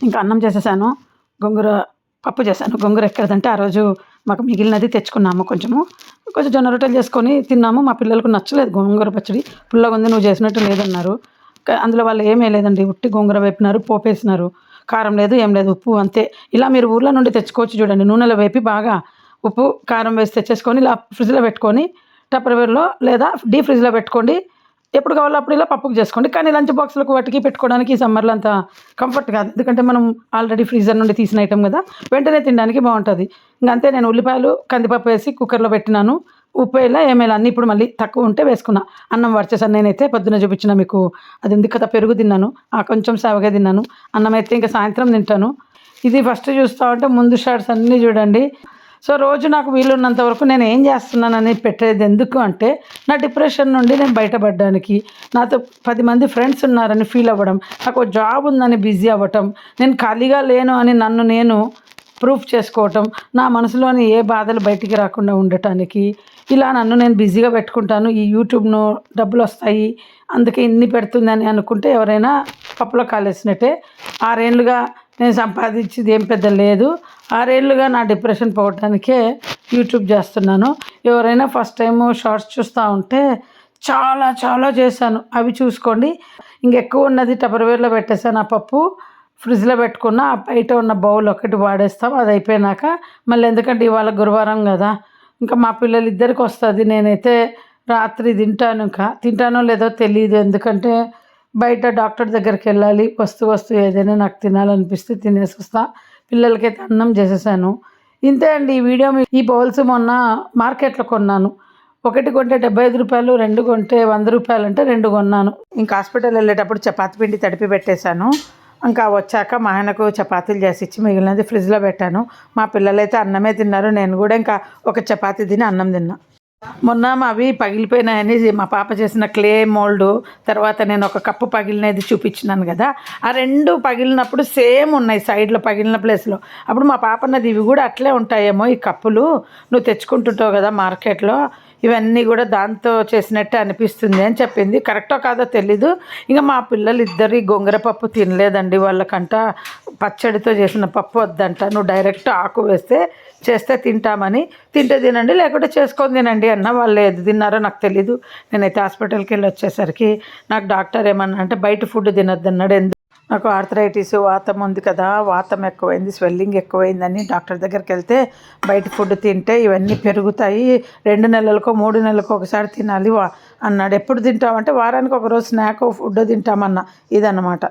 ఇంకా అన్నం చేసేసాను. గోంగూర పప్పు చేశాను. గోంగూర ఎక్కడిదంటే ఆ రోజు మాకు మిగిలినది తెచ్చుకున్నాము. కొంచెం జొన్న రొట్టెలు చేసుకొని తిన్నాము. మా పిల్లలకు నచ్చలేదు గోంగూర పచ్చడి. పుల్లగా ఉంది, నువ్వు చేసినట్టు లేదన్నారు. అందులో వాళ్ళు ఏం వేయలేదండి. ఉట్టి గోంగూర వేపినారు, పోపేసినారు. కారం లేదు, ఏం లేదు, ఉప్పు అంతే. ఇలా మీరు ఊర్లో నుండి తెచ్చుకోవచ్చు చూడండి. నూనెలో వేపి బాగా ఉప్పు కారం వేసి తెచ్చేసుకొని ఇలా ఫ్రిడ్జ్లో పెట్టుకొని టప్పర్వేర్లో లేదా డీప్ ఫ్రిడ్జ్లో పెట్టుకోండి. ఎప్పుడు కావాలో అప్పుడు ఇలా పప్పుకు చేసుకోండి. కానీ లంచ్ బాక్స్లకు వాటికి పెట్టుకోవడానికి ఈ సమ్మర్లో అంత కంఫర్ట్ కాదు. ఎందుకంటే మనం ఆల్రెడీ ఫ్రీజర్ నుండి తీసిన ఐటమ్ కదా, వెంటనే తినడానికి బాగుంటుంది. ఇంకంతే. నేను ఉల్లిపాయలు కందిపప్పు వేసి కుక్కర్లో పెట్టినాను. ఉప్పు వేయాల ఏమేలా అన్నీ ఇప్పుడు మళ్ళీ తక్కువ ఉంటే వేసుకున్నా. అన్నం వచ్చేసాను. నేనైతే పొద్దున్న చూపించిన మీకు అది ఉంది కదా, పెరుగు తిన్నాను, కొంచెం సేవగా తిన్నాను. అన్నం అయితే ఇంకా సాయంత్రం తింటాను. ఇది ఫస్ట్ చూస్తూ ఉంటే ముందు షార్ట్స్ అన్నీ చూడండి. సో రోజు నాకు వీలున్నంత వరకు నేను ఏం చేస్తున్నానని పెట్టేది ఎందుకు అంటే, నా డిప్రెషన్ నుండి నేను బయటపడడానికి, నాతో 10 మంది ఫ్రెండ్స్ ఉన్నారని ఫీల్ అవ్వడం, నాకు జాబ్ ఉందని బిజీ అవ్వటం, నేను ఖాళీగా లేను అని నన్ను నేను ప్రూఫ్ చేసుకోవటం, నా మనసులోని ఏ బాధలు బయటికి రాకుండా ఉండటానికి ఇలా నన్ను నేను బిజీగా పెట్టుకుంటాను. ఈ యూట్యూబ్ను డబ్బులు వస్తాయి అందుకే ఇన్ని పెడుతుందని అనుకుంటే ఎవరైనా పప్పులో కాలేసినట్టే. 6 ఏళ్ళుగా నేను సంపాదించింది ఏం పెద్ద లేదు. 6 ఏళ్ళుగా నా డిప్రెషన్ పోవటానికే యూట్యూబ్ చేస్తున్నాను. ఎవరైనా ఫస్ట్ టైము షార్ట్స్ చూస్తూ ఉంటే చాలా చాలా చేశాను, అవి చూసుకోండి. ఇంకెక్కువ ఉన్నది టపర్వేర్లో పెట్టేసాను. ఆ పప్పు ఫ్రిడ్జ్లో పెట్టుకున్న, బయట ఉన్న బౌల్ ఒకటి వాడేస్తాం. అది అయిపోయినాక మళ్ళీ, ఎందుకంటే ఇవాళ గురువారం కదా, ఇంకా మా పిల్లలు ఇద్దరికి వస్తుంది. నేనైతే రాత్రి తింటాను. ఇంకా తింటానో లేదో తెలియదు, ఎందుకంటే బయట డాక్టర్ దగ్గరికి వెళ్ళాలి. వస్తూ ఏదైనా నాకు తినాలనిపిస్తే తినేసి వస్తా. పిల్లలకైతే అన్నం చేసేసాను. ఇంతే అండి ఈ వీడియో. ఈ బౌల్స్ మొన్న మార్కెట్లో కొన్నాను. ఒకటి కొంటే 75 రూపాయలు, 2 కొంటే 100 రూపాయలు అంటే 2 కొన్నాను. ఇంకా హాస్పిటల్ వెళ్ళేటప్పుడు చపాతి పిండి తడిపి పెట్టేశాను. ఇంకా వచ్చాక మా ఆయనకు చపాతీలు చేసి ఇచ్చి మిగిలినది ఫ్రిడ్జ్లో పెట్టాను. మా పిల్లలైతే అన్నమే తిన్నారు. నేను కూడా ఇంకా ఒక చపాతీ తిని అన్నం తిన్నా. మొన్న అవి పగిలిపోయినాయని మా పాప చేసిన క్లే మోల్డ్ తర్వాత నేను ఒక కప్పు పగిలినది చూపించినాను కదా, ఆ 2 పగిలినప్పుడు సేమ్ ఉన్నాయి సైడ్లో పగిలిన ప్లేస్లో. అప్పుడు మా పాప అన్నది ఇవి కూడా అట్లే ఉంటాయేమో ఈ కప్పులు, నువ్వు తెచ్చుకుంటుంటావు కదా మార్కెట్లో, ఇవన్నీ కూడా దాంతో చేసినట్టే అనిపిస్తుంది అని చెప్పింది. కరెక్టో కాదో తెలీదు. ఇంకా మా పిల్లలు ఇద్దరు గోంగూర పప్పు తినలేదండి. వాళ్ళకంట పచ్చడితో చేసిన పప్పు వద్దంట, నువ్వు డైరెక్ట్ ఆకు చేస్తే తింటామని. తింటే తినండి లేకుంటే చేసుకొని తినండి అన్న. వాళ్ళు ఏది తిన్నారో నాకు తెలీదు. నేనైతే హాస్పిటల్కి వెళ్ళి వచ్చేసరికి నాకు డాక్టర్ ఏమన్నా అంటే బయట ఫుడ్ తినొద్దు అన్నాడు. నాకు ఆర్థరైటిస్ వాతం ఉంది కదా, వాతం ఎక్కువైంది, స్వెల్లింగ్ ఎక్కువైందని డాక్టర్ దగ్గరికి వెళ్తే బయట ఫుడ్ తింటే ఇవన్నీ పెరుగుతాయి, 2 నెలలకో 3 నెలలకో ఒకసారి తినాలి అన్నాడు. ఎప్పుడు తింటామంటే వారానికి ఒకరోజు స్నాక్ ఫుడ్ తింటామన్నా. ఇదన్నమాట.